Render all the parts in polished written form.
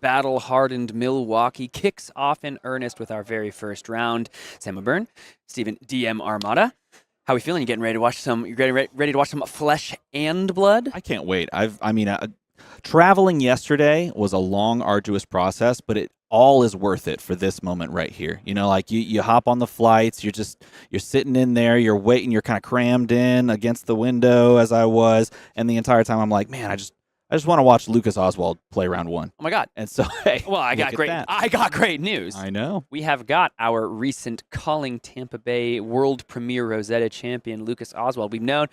battle-hardened Milwaukee kicks off in earnest with our very first round. Sam O'Byrne, Steven DMArmada. How are we feeling? You getting ready to watch some? You ready to watch some flesh and blood? I can't wait. Traveling yesterday was a long, arduous process, but it all is worth it for this moment right here. You know, like you hop on the flights, you're sitting in there, you're waiting, you're kind of crammed in against the window as I was, and the entire time I'm like, man, I just want to watch Lucas Oswald play round one. Oh my God! And so, hey, well, I got great news. I know. We have got our recent calling Tampa Bay World Premier Rosetta champion Lucas Oswald. We've known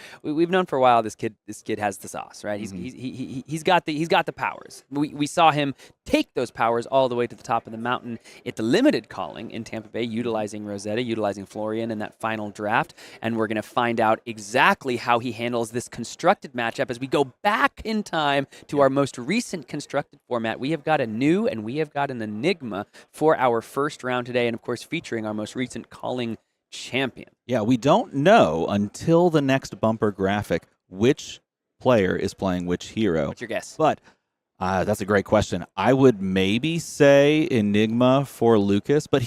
for a while this kid has the sauce, right? He's got the powers. We saw him take those powers all the way to the top of the mountain at the limited calling in Tampa Bay, utilizing Rosetta, utilizing Florian in that final draft, and we're going to find out exactly how he handles this constructed matchup as we go back in time to our most recent constructed format. We have got a new and we have got an Enigma for our first round today, and of course featuring our most recent calling champion. Yeah, we don't know until the next bumper graphic which player is playing which hero. What's your guess? But that's a great question. I would maybe say Enigma for Lucas, but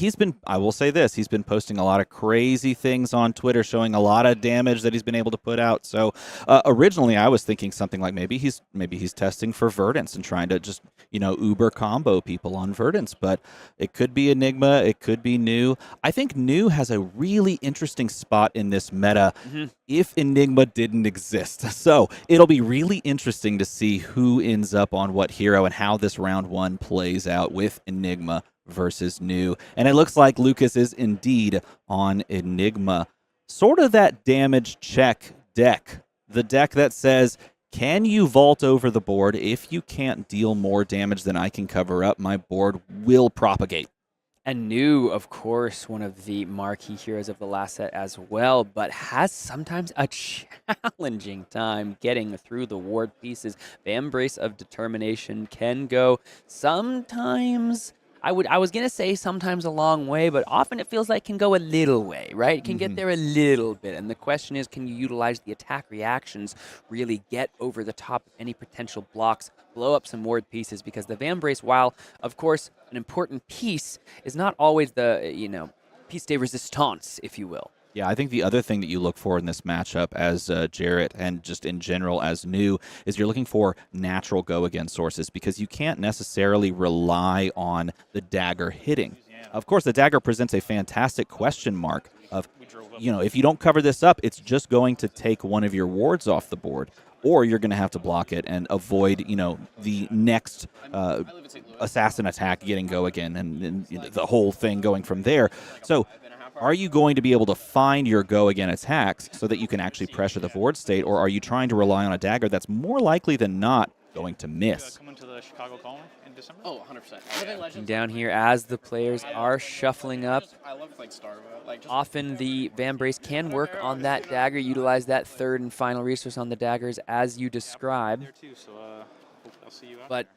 I will say this, he's been posting a lot of crazy things on Twitter, showing a lot of damage that he's been able to put out. So originally I was thinking something like maybe he's testing for Verdance and trying to just, uber combo people on Verdance, but it could be Enigma, it could be New. I think New has a really interesting spot in this meta if Enigma didn't exist. So it'll be really interesting to see who ends up on what hero and how this round one plays out with Enigma versus New. And it looks like Lucas is indeed on Enigma. Sort of that damage check deck. The deck that says, can you vault over the board? If you can't deal more damage than I can cover up, my board will propagate. And New, of course, one of the marquee heroes of the last set as well, but has sometimes a challenging time getting through the ward pieces. The Embrace of Determination can go sometimes, I was going to say sometimes a long way, but often it feels like it can go a little way, right? It can get there a little bit. And the question is, can you utilize the attack reactions, really get over the top of any potential blocks, blow up some ward pieces? Because the Vambrace, while, of course, an important piece, is not always the, piece de resistance, if you will. Yeah, I think the other thing that you look for in this matchup as Jarrett and just in general as New is you're looking for natural go-again sources because you can't necessarily rely on the dagger hitting. Of course, the dagger presents a fantastic question mark of, if you don't cover this up, it's just going to take one of your wards off the board, or you're going to have to block it and avoid, the next assassin attack getting go again and the whole thing going from there. So are you going to be able to find your go-again attacks so that you can actually pressure the board state, or are you trying to rely on a dagger that's more likely than not going to miss? Coming to the Chicago Calling in December? Oh, 100%. Down here as the players are shuffling up. Often the Vambrace can work on that dagger, utilize that third and final resource on the daggers as you describe. But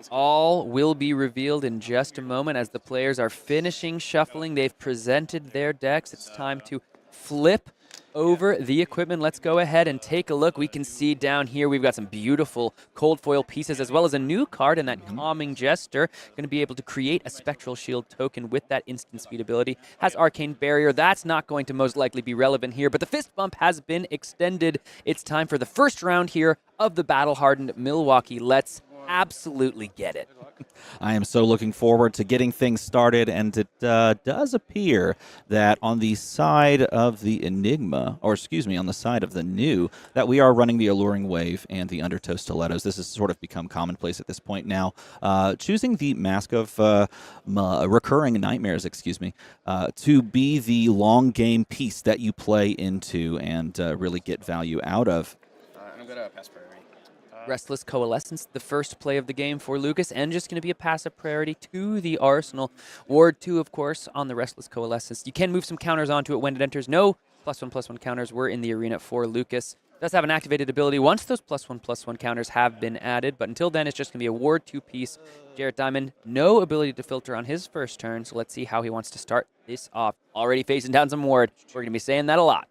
all will be revealed in just a moment as the players are finishing shuffling. They've presented their decks. It's time to flip over the equipment. Let's go ahead and take a look. We can see down here we've got some beautiful cold foil pieces as well as a new card in that Calming Jester. Going to be able to create a Spectral Shield token with that instant speed ability. Has Arcane Barrier. That's not going to most likely be relevant here, but the fist bump has been extended. It's time for the first round here of the battle-hardened Milwaukee. Let's absolutely get it. I am so looking forward to getting things started, and it does appear that on the side of the Enigma, or excuse me, on the side of the New, that we are running the Alluring Wave and the Undertow Stilettos. This has sort of become commonplace at this point now. Choosing the Mask of Recurring Nightmares, to be the long game piece that you play into and really get value out of. I'm going to pass priority. Restless Coalescence, the first play of the game for Lucas, and just going to be a passive priority to the Arsenal. Ward 2, of course, on the Restless Coalescence. You can move some counters onto it when it enters. No +1/+1 counters were in the arena for Lucas. Does have an activated ability once those +1/+1 counters have been added, but until then, it's just going to be a Ward 2 piece. Jarrett Diamond, no ability to filter on his first turn, so let's see how he wants to start this off. Already facing down some Ward. We're going to be saying that a lot.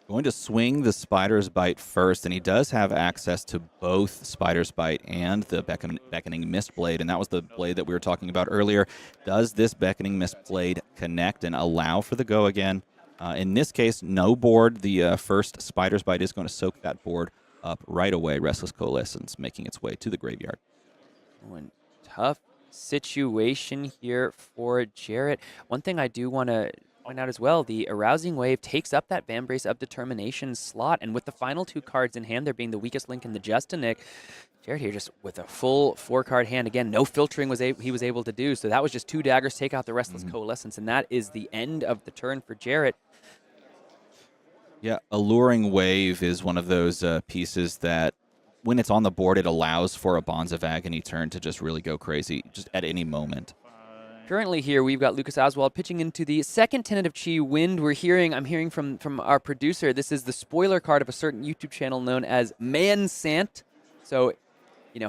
Going to swing the Spider's Bite first, and he does have access to both Spider's Bite and the Beckoning Mist Blade, and that was the blade that we were talking about earlier. Does this Beckoning Mist Blade connect and allow for the go again? In this case, no board. The first Spider's Bite is going to soak that board up right away. Restless Coalescence making its way to the graveyard. One tough situation here for Jarrett. One thing I do want to point out as well, the Arousing Wave takes up that Vambrace of Determination slot, and with the final 2 cards in hand, there being the weakest link in the Justinic, Jarrett here just with a full 4-card hand. Again, no filtering he was able to do, so that was just 2 daggers, take out the Restless Coalescence, and that is the end of the turn for Jarrett. Yeah, Alluring Wave is one of those pieces that when it's on the board, it allows for a Bonds of Agony turn to just really go crazy just at any moment. Currently here, we've got Lucas Oswald pitching into the second Tentative Chi Wind. I'm hearing from our producer, this is the spoiler card of a certain YouTube channel known as Mansant. So,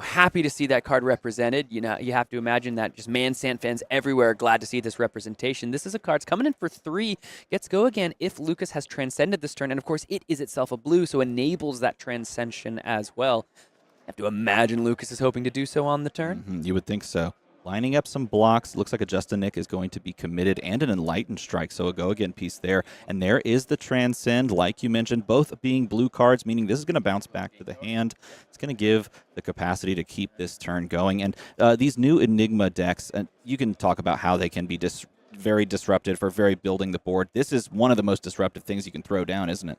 happy to see that card represented. You have to imagine that just Mansant fans everywhere are glad to see this representation. This is a card, it's coming in for 3, gets go again if Lucas has transcended this turn. And of course, it is itself a blue, so enables that transcension as well. You have to imagine Lucas is hoping to do so on the turn. You would think so. Lining up some blocks. Looks like a Justinic is going to be committed and an Enlightened Strike, so a go-again piece there. And there is the Transcend, like you mentioned, both being blue cards, meaning this is going to bounce back to the hand. It's going to give the capacity to keep this turn going. And these new Enigma decks, you can talk about how they can be very disruptive for very building the board. This is one of the most disruptive things you can throw down, isn't it?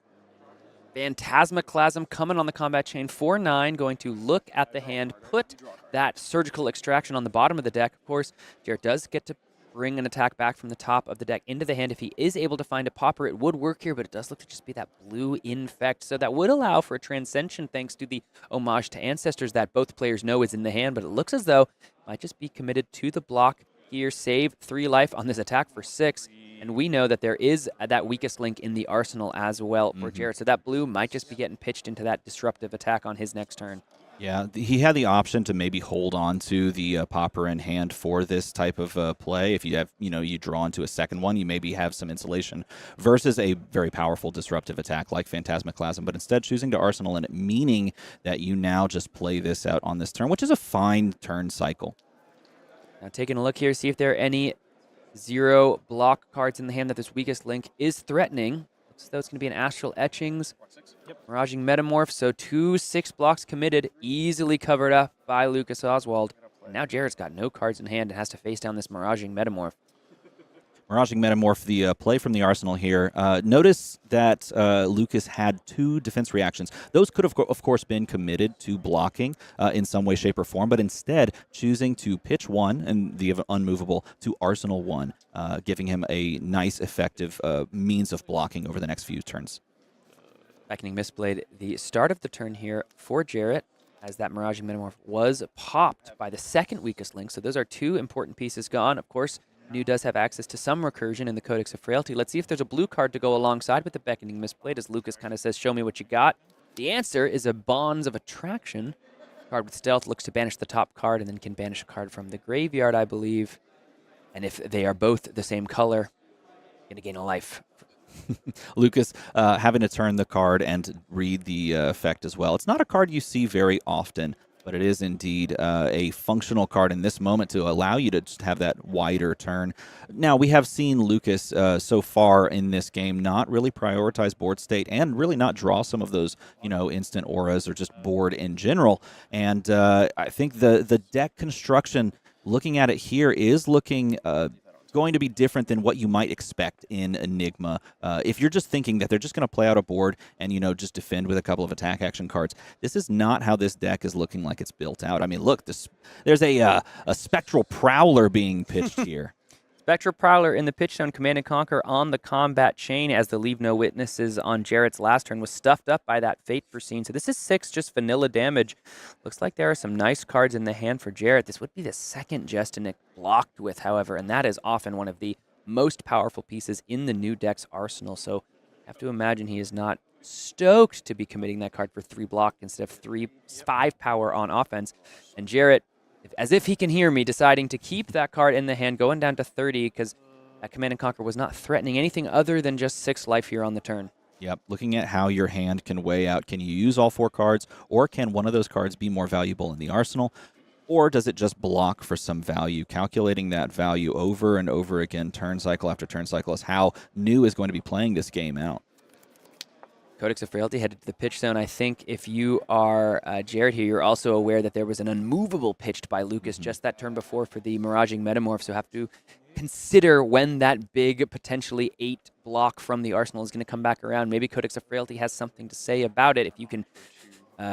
Phantasmaclasm coming on the combat chain, 4/9, going to look at the hand, put that Surgical Extraction on the bottom of the deck. Of course, Jarrett does get to bring an attack back from the top of the deck into the hand. If he is able to find a popper, it would work here, but it does look to just be that blue infect. So that would allow for a Transcension thanks to the Homage to Ancestors that both players know is in the hand, but it looks as though it might just be committed to the block here. Save 3 life on this attack for 6. And we know that there is that weakest link in the arsenal as well for Jarrett. So that blue might just be getting pitched into that disruptive attack on his next turn. Yeah, he had the option to maybe hold on to the popper in hand for this type of play. If you have, you draw into a second one, you maybe have some insulation versus a very powerful disruptive attack like Phantasmaclasm, but instead choosing to arsenal in it, meaning that you now just play this out on this turn, which is a fine turn cycle. Now taking a look here, see if there are any 0 block cards in the hand that this weakest link is threatening. Looks as though it's going to be an Astral Etchings, Miraging Metamorph, so 2 6 blocks committed, easily covered up by Lucas Oswald. And now Jarrett's got no cards in hand and has to face down this Miraging Metamorph. Miraging Metamorph, the play from the arsenal here. Notice that Lucas had 2 defense reactions. Those could have, of course, been committed to blocking in some way, shape, or form, but instead choosing to pitch 1 and the unmovable to arsenal 1, giving him a nice, effective means of blocking over the next few turns. Beckoning Mistblade, the start of the turn here for Jarrett, as that Miraging Metamorph was popped by the second weakest link. So those are 2 important pieces gone. Of course, New does have access to some recursion in the Codex of Frailty. Let's see if there's a blue card to go alongside with the Beckoning Mistblade, as Lucas kind of says, show me what you got. The answer is a Bonds of Attraction. Card with Stealth looks to banish the top card and then can banish a card from the graveyard, I believe. And if they are both the same color, going to gain a life. Lucas having to turn the card and read the effect as well. It's not a card you see very often, but it is indeed a functional card in this moment to allow you to just have that wider turn. Now, we have seen Lucas so far in this game not really prioritize board state and really not draw some of those, instant auras or just board in general. And I think the deck construction, looking at it here, is looking going to be different than what you might expect in Enigma. If you're just thinking that they're just going to play out a board and, just defend with a couple of attack action cards, this is not how this deck is looking like it's built out. I mean, look, there's a Spectral Prowler being pitched here. Spectral Prowler in the pitch zone, Command and Conquer on the combat chain, as the Leave No Witnesses on Jarrett's last turn was stuffed up by that Fate Foreseen. So this is 6 just vanilla damage. Looks like there are some nice cards in the hand for Jarrett. This would be the second Justinic blocked with, however, and that is often one of the most powerful pieces in the new deck's arsenal. So I have to imagine he is not stoked to be committing that card for 3 block instead of 5 power on offense. And Jarrett, as if he can hear me, deciding to keep that card in the hand, going down to 30, because that Command and Conquer was not threatening anything other than just 6 life here on the turn. Yep. Looking at how your hand can weigh out, can you use all 4 cards, or can one of those cards be more valuable in the arsenal? Or does it just block for some value? Calculating that value over and over again, turn cycle after turn cycle, is how New is going to be playing this game out. Codex of Frailty headed to the pitch zone. I think if you are Jared here, you're also aware that there was an unmovable pitched by Lucas just that turn before for the Miraging Metamorph, so have to consider when that big, potentially 8 block from the Arsenal is going to come back around. Maybe Codex of Frailty has something to say about it. If you can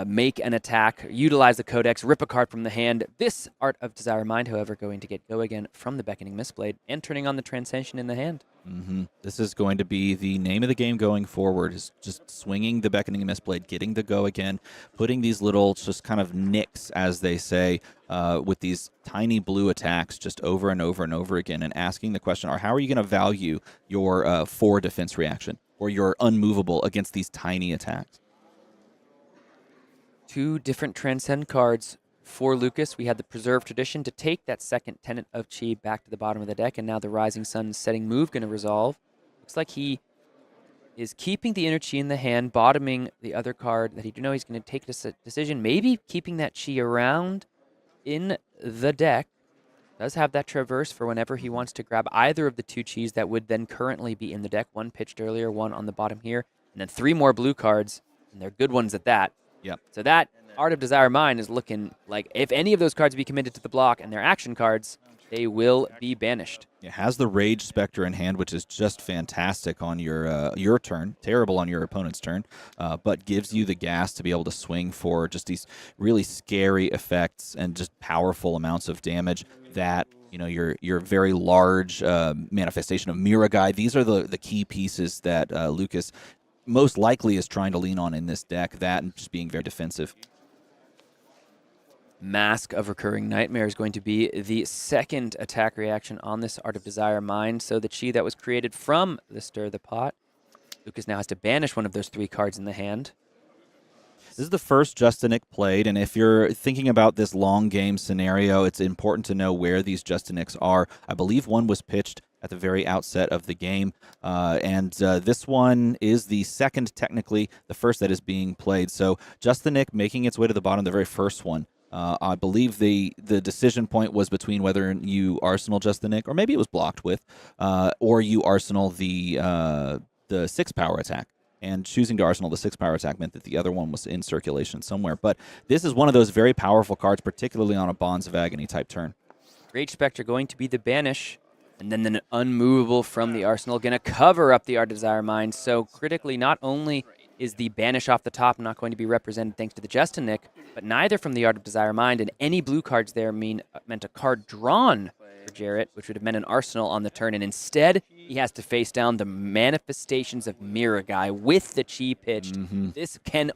make an attack, utilize the Codex, rip a card from the hand. This Art of Desire Mind, however, going to get go again from the Beckoning Mistblade and turning on the Transcension in the hand. This is going to be the name of the game going forward, is just swinging the Beckoning Mistblade, getting the go again, putting these little just kind of nicks, as they say, with these tiny blue attacks just over and over and over again, and asking the question, how are you going to value your 4 defense reaction or your unmovable against these tiny attacks? 2 different Transcend cards for Lucas. We had the Preserve Tradition to take that second Tenet of Chi back to the bottom of the deck, and now the Rising Sun setting move going to resolve. Looks like he is keeping the Inner Chi in the hand, bottoming the other card that he do know he's going to take this decision, maybe keeping that Chi around in the deck. Does have that Traverse for whenever he wants to grab either of the 2 Chis that would then currently be in the deck. 1 pitched earlier, 1 on the bottom here, and then 3 more blue cards, and they're good ones at that. Yep. So that Art of Desire Mind is looking like if any of those cards be committed to the block and they're action cards, they will be banished. It has the Rage Spectre in hand, which is just fantastic on your turn, terrible on your opponent's turn, but gives you the gas to be able to swing for just these really scary effects and just powerful amounts of damage that, your very large manifestation of Miragai. These are the key pieces that Lucas most likely is trying to lean on in this deck, that and just being very defensive. Mask of Recurring Nightmare is going to be the second attack reaction on this Art of Desire Mind. So the Chi that was created from the Stir the Pot. Lucas now has to banish one of those 3 cards in the hand. This is the first Justinic played, and if you're thinking about this long game scenario, it's important to know where these Justinics are. I believe one was pitched at the very outset of the game, and this one is the second, technically, the first that is being played. So Justinic making its way to the bottom, the very first one. I believe the decision point was between whether you Arsenal Justinic, or maybe it was blocked with, or you Arsenal the 6-power attack. And choosing to Arsenal the 6-power attack meant that the other one was in circulation somewhere. But this is one of those very powerful cards, particularly on a Bonds of Agony type turn. Rage Spectre going to be the banish, and then the unmovable from the Arsenal going to cover up the Art of Desire Mind. So critically, not only is the banish off the top not going to be represented thanks to the Justinic, but neither from the Art of Desire Mind, and any blue cards there meant a card drawn for Jarrett, which would have meant an Arsenal on the turn, and instead he has to face down the manifestations of Miragai with the Chi pitched. This can,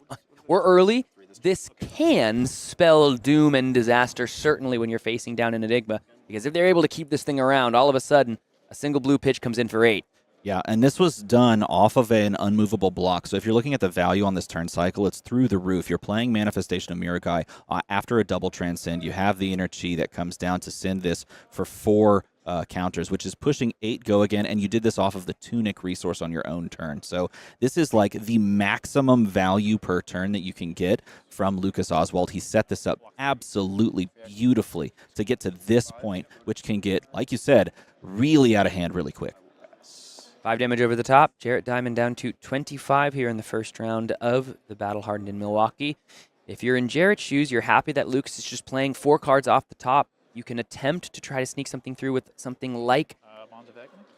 we're early, this can spell doom and disaster, certainly when you're facing down an Enigma, because if they're able to keep this thing around, all of a sudden, a single blue pitch comes in for 8. Yeah, and this was done off of an unmovable block. So if you're looking at the value on this turn cycle, it's through the roof. You're playing Manifestation of Miragai after a double transcend. You have the Inner Chi that comes down to send this for 4 counters, which is pushing 8 go again, and you did this off of the Tunic resource on your own turn. So this is like the maximum value per turn that you can get from Lucas Oswald. He set this up absolutely beautifully to get to this point, which can get, like you said, really out of hand really quick. 5 damage over the top. Jarrett Diamond down to 25 here in the first round of the battle hardened in Milwaukee. If you're in Jarrett's shoes, you're happy that Lucas is just playing 4 cards off the top. You can attempt to try to sneak something through with something like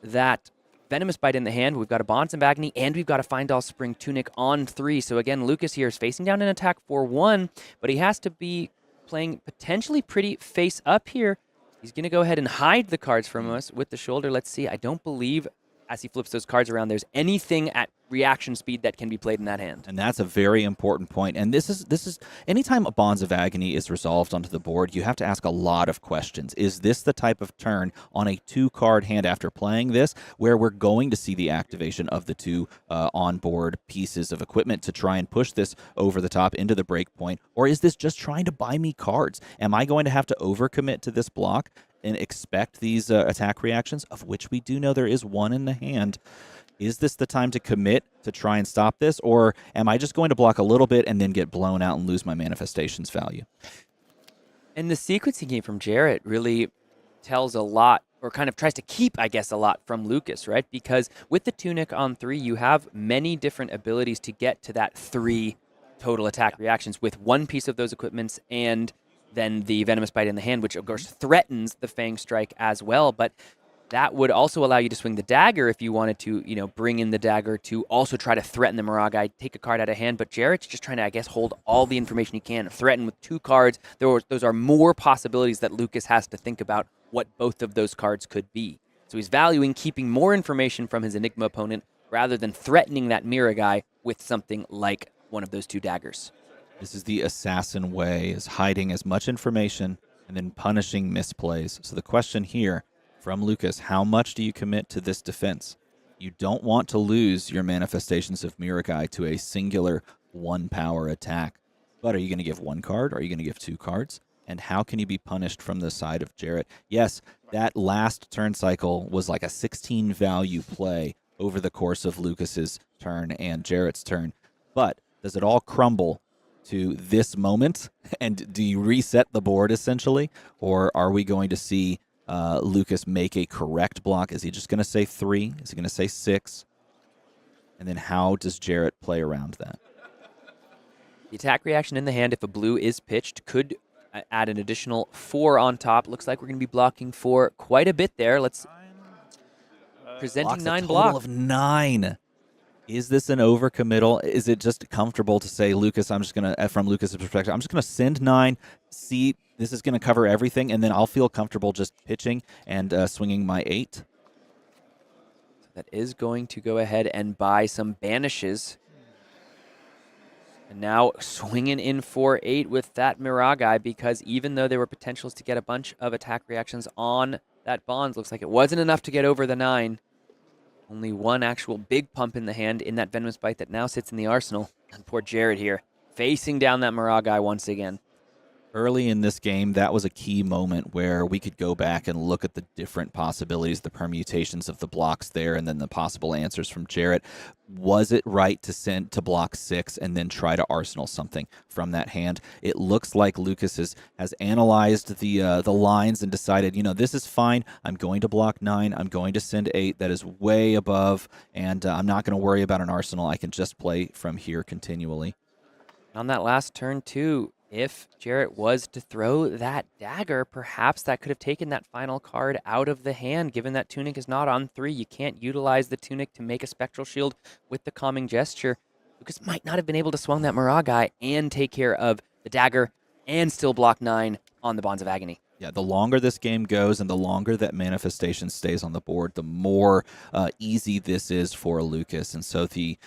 that Venomous Bite in the hand. We've got a Bonds of Agony, and we've got a Find All Spring Tunic on 3. So again, Lucas here is facing down an attack for 1, but he has to be playing potentially pretty face up here. He's going to go ahead and hide the cards from us with the shoulder. Let's see. I don't believe, as he flips those cards around, there's anything at reaction speed that can be played in that hand. And that's a very important point. And this is anytime a Bonds of Agony is resolved onto the board, you have to ask a lot of questions. Is this the type of turn on a 2-card hand after playing this where we're going to see the activation of the 2 on-board pieces of equipment to try and push this over the top into the break point? Or is this just trying to buy me cards? Am I going to have to overcommit to this block and expect these attack reactions, of which we do know there is one in the hand? Is this the time to commit to try and stop this, or am I just going to block a little bit and then get blown out and lose my manifestations value? And the sequencing game from Jarrett really tells a lot, or kind of tries to keep, I guess, a lot from Lucas, right? Because with the Tunic on 3, you have many different abilities to get to that 3 total attack reactions with one piece of those equipments and then the Venomous Bite in the hand, which of course threatens the Fang Strike as well. But that would also allow you to swing the dagger if you wanted to, bring in the dagger to also try to threaten the Miragai, take a card out of hand. But Jarrett's just trying to, I guess, hold all the information he can, threaten with 2 cards. Those are more possibilities that Lucas has to think about what both of those cards could be. So he's valuing keeping more information from his Enigma opponent rather than threatening that Miragai with something like one of those 2 daggers. This is the assassin way, is hiding as much information and then punishing misplays. So the question here from Lucas, how much do you commit to this defense? You don't want to lose your manifestations of Miragai to a singular 1-power attack. But are you going to give 1 card? Are you going to give 2 cards? And how can you be punished from the side of Jarrett? Yes, that last turn cycle was like a 16 value play over the course of Lucas's turn and Jarrett's turn. But does it all crumble to this moment? And do you reset the board essentially? Or are we going to see Lucas make a correct block? Is he just going to say 3? Is he going to say 6? And then how does Jarrett play around that? The attack reaction in the hand, if a blue is pitched, could add an additional 4 on top. Looks like we're going to be blocking for quite a bit there. Let's presenting 9 blocks. A total block. of 9. Is this an overcommittal? Is it just comfortable to say, Lucas, I'm just going to, from Lucas's perspective, I'm just going to send 9, see, this is going to cover everything, and then I'll feel comfortable just pitching and swinging my 8? That is going to go ahead and buy some banishes. And now swinging in for 8 with that Miragai, because even though there were potentials to get a bunch of attack reactions on that Bonds, looks like it wasn't enough to get over the 9. Only 1 actual big pump in the hand in that Venomous Bite that now sits in the arsenal. And poor Jarrett here, facing down that Miragai once again. Early in this game, that was a key moment where we could go back and look at the different possibilities, the permutations of the blocks there, and then the possible answers from Jarrett. Was it right to send to block 6 and then try to arsenal something from that hand? It looks like Lucas has analyzed the lines and decided, this is fine. I'm going to block 9. I'm going to send 8. That is way above, and I'm not going to worry about an arsenal. I can just play from here continually. On that last turn, too, if Jarrett was to throw that dagger, perhaps that could have taken that final card out of the hand. Given that Tunic is not on 3, you can't utilize the Tunic to make a Spectral Shield with the Calming Gesture. Lucas might not have been able to swung that Miragai and take care of the dagger and still block 9 on the Bonds of Agony. Yeah, the longer this game goes and the longer that manifestation stays on the board, the more easy this is for Lucas. And so the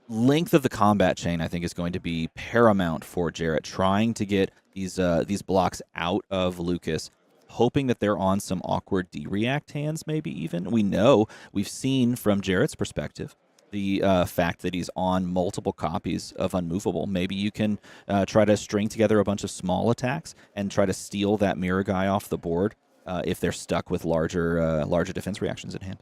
length of the combat chain, I think, is going to be paramount for Jarrett, trying to get these blocks out of Lucas, hoping that they're on some awkward D-react hands, maybe even. We've seen from Jarrett's perspective the fact that he's on multiple copies of Unmovable. Maybe you can try to string together a bunch of small attacks and try to steal that Miragai off the board if they're stuck with larger defense reactions at hand.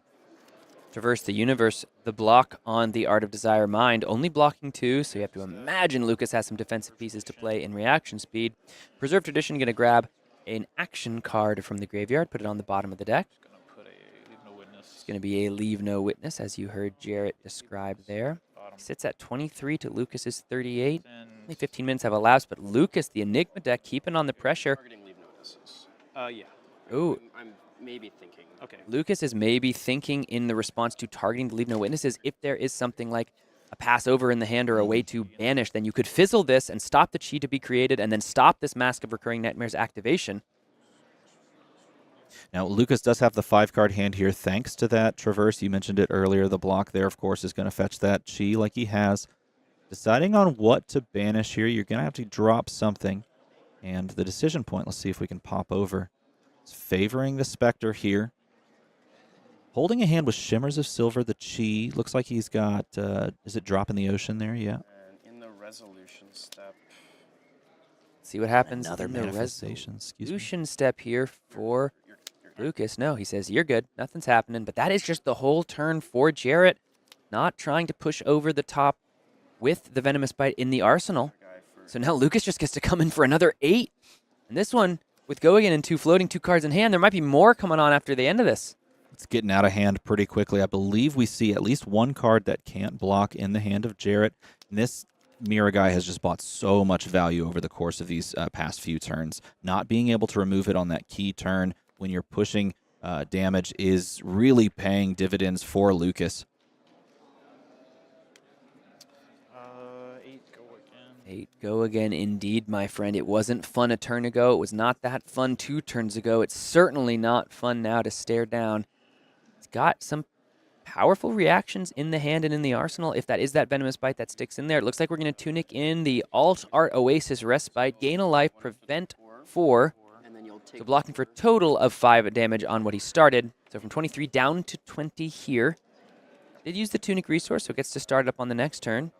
Traverse the Universe, the block on the Art of Desire Mind, only blocking 2, so you have to imagine Lucas has some defensive pieces to play in reaction speed. Preserve Tradition, going to grab an action card from the graveyard, put it on the bottom of the deck. It's going to be a Leave No Witness, as you heard Jarrett describe there. He sits at 23 to Lucas's 38. Only 15 minutes have elapsed, but Lucas, the Enigma deck, keeping on the pressure. Targeting Leave No Witnesses. Yeah. Ooh. I'm maybe thinking. Okay. Lucas is maybe thinking in the response to targeting to Leave No Witnesses, if there is something like a pass over in the hand or a way to banish, then you could fizzle this and stop the chi to be created and then stop this Mask of Recurring Nightmares activation. Now, Lucas does have the 5-card hand here thanks to that Traverse. You mentioned it earlier. The block there, of course, is going to fetch that chi like he has. Deciding on what to banish here, you're going to have to drop something. And the decision point, let's see if we can pop over. It's favoring the Spectre here. Holding a hand with Shimmers of Silver, the chi. Looks like he's got, is it Drop in the Ocean there? Yeah. And in the resolution step. See what happens Another in the manifestation. Excuse me. resolution step here for Lucas, no, he says, you're good. Nothing's happening. But that is just the whole turn for Jarrett. Not trying to push over the top with the Venomous Bite in the arsenal. So now Lucas just gets to come in for another 8. And this one, with Go Again and 2 floating, 2 cards in hand, there might be more coming on after the end of this. It's getting out of hand pretty quickly. I believe we see at least one card that can't block in the hand of Jarrett. And this Mira guy has just bought so much value over the course of these past few turns. Not being able to remove it on that key turn when you're pushing damage is really paying dividends for Lucas. 8 go again. 8 go again indeed, my friend. It wasn't fun a turn ago. It was not that fun 2 turns ago. It's certainly not fun now to stare down. It's got some powerful reactions in the hand and in the arsenal. If that is that Venomous Bite that sticks in there, it looks like we're going to Tunic in the Alt Art Oasis Respite, gain a life, prevent 4. So blocking for a total of 5 damage on what he started. So from 23 down to 20 here. Did use the Tunic resource, so it gets to start up on the next turn.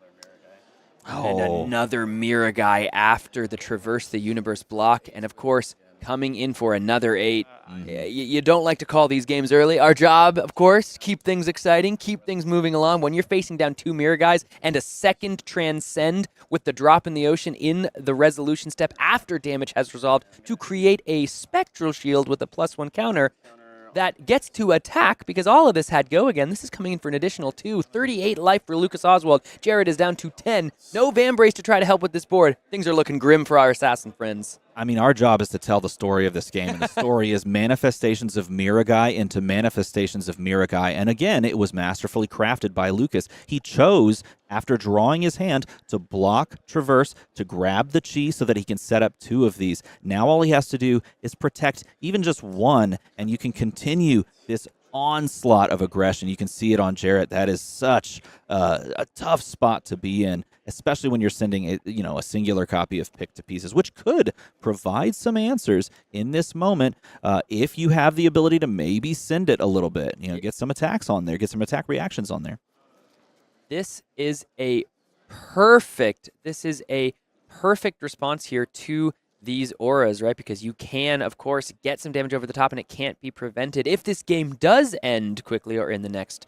And another Mira guy after the Traverse the Universe block. And of course, coming in for another 8. You don't like to call these games early. Our job, of course, keep things exciting, keep things moving along. When you're facing down 2 Mira guys and a second Transcend with the drop in the ocean in the resolution step after damage has resolved to create a Spectral Shield with a +1 counter that gets to attack because all of this had Go Again. This is coming in for an additional 2. 38 life for Lucas Oswald. Jarrett is down to 10. No Vambrace to try to help with this board. Things are looking grim for our assassin friends. I mean, our job is to tell the story of this game, and the story is manifestations of Miragai into manifestations of Miragai. And again, it was masterfully crafted by Lucas. He chose, after drawing his hand, to block Traverse, to grab the Chi so that he can set up 2 of these. Now all he has to do is protect even just 1, and you can continue this onslaught of aggression. You can see it on Jarrett. That is such a tough spot to be in, especially when you're sending a singular copy of Pick to Pieces, which could provide some answers in this moment if you have the ability to maybe send it a little bit. Get some attacks on there, get some attack reactions on there. This is a perfect response here to these auras, right? Because you can, of course, get some damage over the top and it can't be prevented. If this game does end quickly or in the next,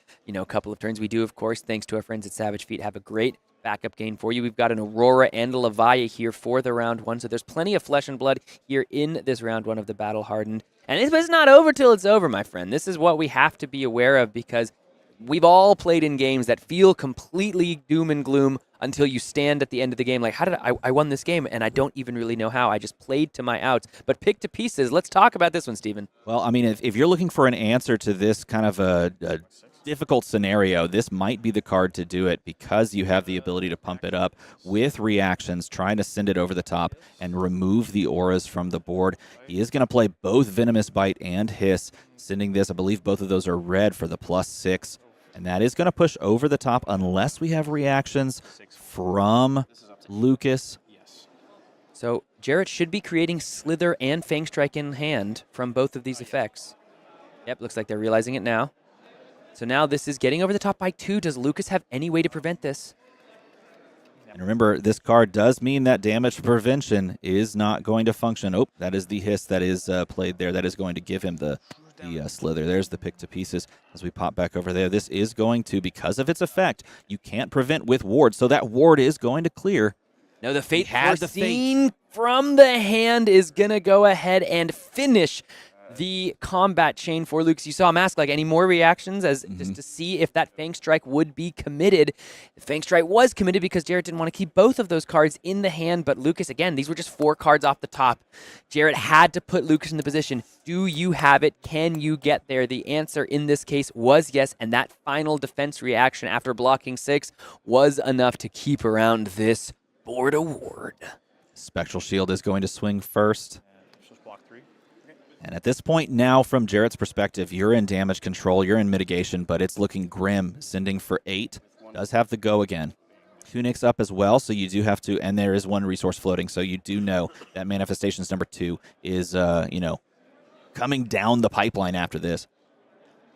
couple of turns, we do, of course, thanks to our friends at Savage Feet, have a great backup gain for you. We've got an Aurora and a Levia here for the round 1, so there's plenty of flesh and blood here in this round 1 of the Battle Hardened. And it's not over till it's over, my friend. This is what we have to be aware of because we've all played in games that feel completely doom and gloom until you stand at the end of the game like, how did I won this game and I don't even really know how. I just played to my outs. But Pick to Pieces, let's talk about this one, Steven. Well, I mean, if you're looking for an answer to this kind of a difficult scenario, this might be the card to do it because you have the ability to pump it up with reactions, trying to send it over the top and remove the auras from the board. He is going to play both Venomous Bite and Hiss, sending this. I believe both of those are red for the +6. And that is going to push over the top unless we have reactions from Lucas. So Jarrett should be creating Slither and Fang Strike in hand from both of these effects. Yep, looks like they're realizing it now. So now this is getting over the top by 2. Does Lucas have any way to prevent this? And remember, this card does mean that damage prevention is not going to function. Oh, that is the Hiss that is played there. That is going to give him the Slither. There's the Pick to Pieces as we pop back over there. This is going to, because of its effect, you can't prevent with ward, so that ward is going to clear. No, the Fate Foreseen from the hand is going to go ahead and finish the combat chain for Lucas. You saw him ask, any more reactions as just to see if that Fang Strike would be committed. The Fang Strike was committed because Jarrett didn't want to keep both of those cards in the hand, but Lucas, again, these were just 4 cards off the top. Jarrett had to put Lucas in the position. Do you have it? Can you get there? The answer in this case was yes, and that final defense reaction after blocking 6 was enough to keep around this board award. Spectral Shield is going to swing first. And at this point now, from Jarrett's perspective, you're in damage control, you're in mitigation, but it's looking grim. Sending for 8. Does have the Go Again. Tunic's up as well, so you do have to, and there is 1 resource floating, so you do know that Manifestations number 2 is, coming down the pipeline after this.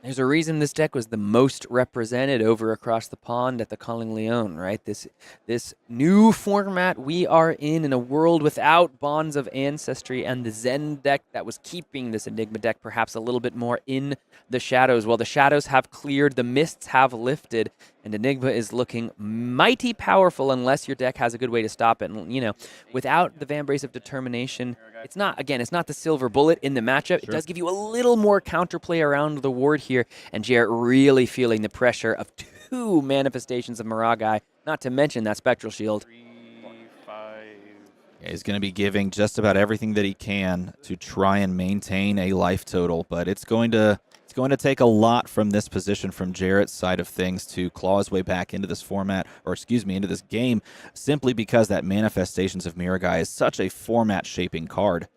There's a reason this deck was the most represented over across the pond at the Calling Leon, right? This new format we are in a world without Bonds of Ancestry, and the Zen deck that was keeping this Enigma deck perhaps a little bit more in the shadows. Well, the shadows have cleared, the mists have lifted, and Enigma is looking mighty powerful unless your deck has a good way to stop it. And, without the Vambrace of Determination, it's not the silver bullet in the matchup. It does give you a little more counterplay around the ward here, and Jarrett really feeling the pressure of 2 manifestations of Miragai, not to mention that Spectral Shield. 3, 5. Yeah, he's going to be giving just about everything that he can to try and maintain a life total, but it's going to take a lot from this position from Jarrett's side of things to claw his way back into this format, into this game, simply because that Manifestations of Miragai is such a format-shaping card.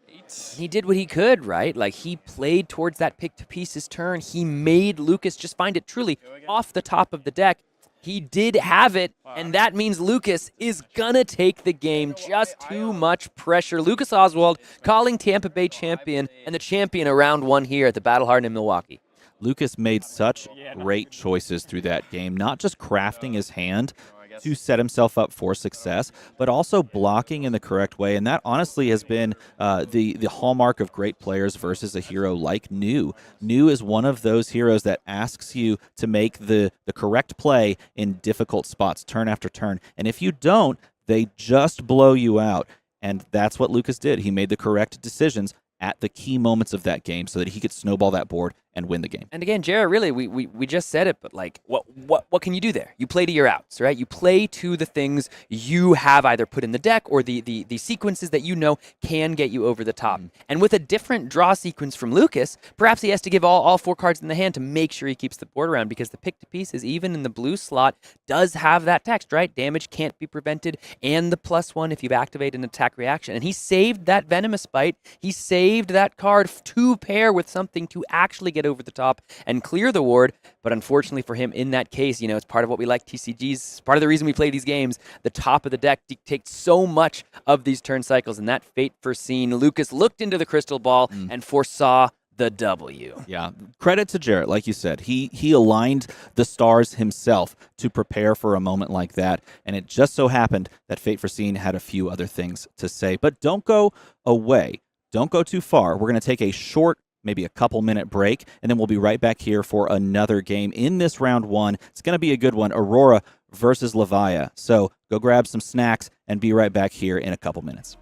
He did what he could, right? Like, he played towards that pick to pieces turn. He made Lucas just find it truly off the top of the deck. He did have it, and that means Lucas is gonna take the game. Just too much pressure. Lucas Oswald calling Tampa Bay champion, and the champion around 1 here at the Battle Hardened in Milwaukee. Lucas made such great choices through that game, not just crafting his hand to set himself up for success, but also blocking in the correct way. And that honestly has been the hallmark of great players versus a hero like New. New is one of those heroes that asks you to make the correct play in difficult spots, turn after turn. And if you don't, they just blow you out. And that's what Lucas did. He made the correct decisions at the key moments of that game so that he could snowball that board and win the game. And again, Jared, really, we just said it, but like, what can you do there? You play to your outs, right? You play to the things you have either put in the deck or the sequences that you know can get you over the top. And with a different draw sequence from Lucas, perhaps he has to give all 4 cards in the hand to make sure he keeps the board around, because the pick to pieces, even in the blue slot, does have that text, right? Damage can't be prevented, and the +1 if you activate an attack reaction. And he saved that Venomous Bite. He saved that card to pair with something to actually get over the top and clear the ward. But unfortunately for him in that case, it's part of what we like TCGs. Part of the reason we play these games, the top of the deck dictates so much of these turn cycles, and that fate foreseen. Lucas looked into the crystal ball and foresaw the W. Yeah, credit to Jarrett, like you said. He aligned the stars himself to prepare for a moment like that, and it just so happened that Fate Foreseen had a few other things to say. But don't go away. Don't go too far. We're going to take a short, maybe a couple-minute break, and then we'll be right back here for another game in this round 1. It's going to be a good one, Aurora versus Levia. So go grab some snacks and be right back here in a couple minutes.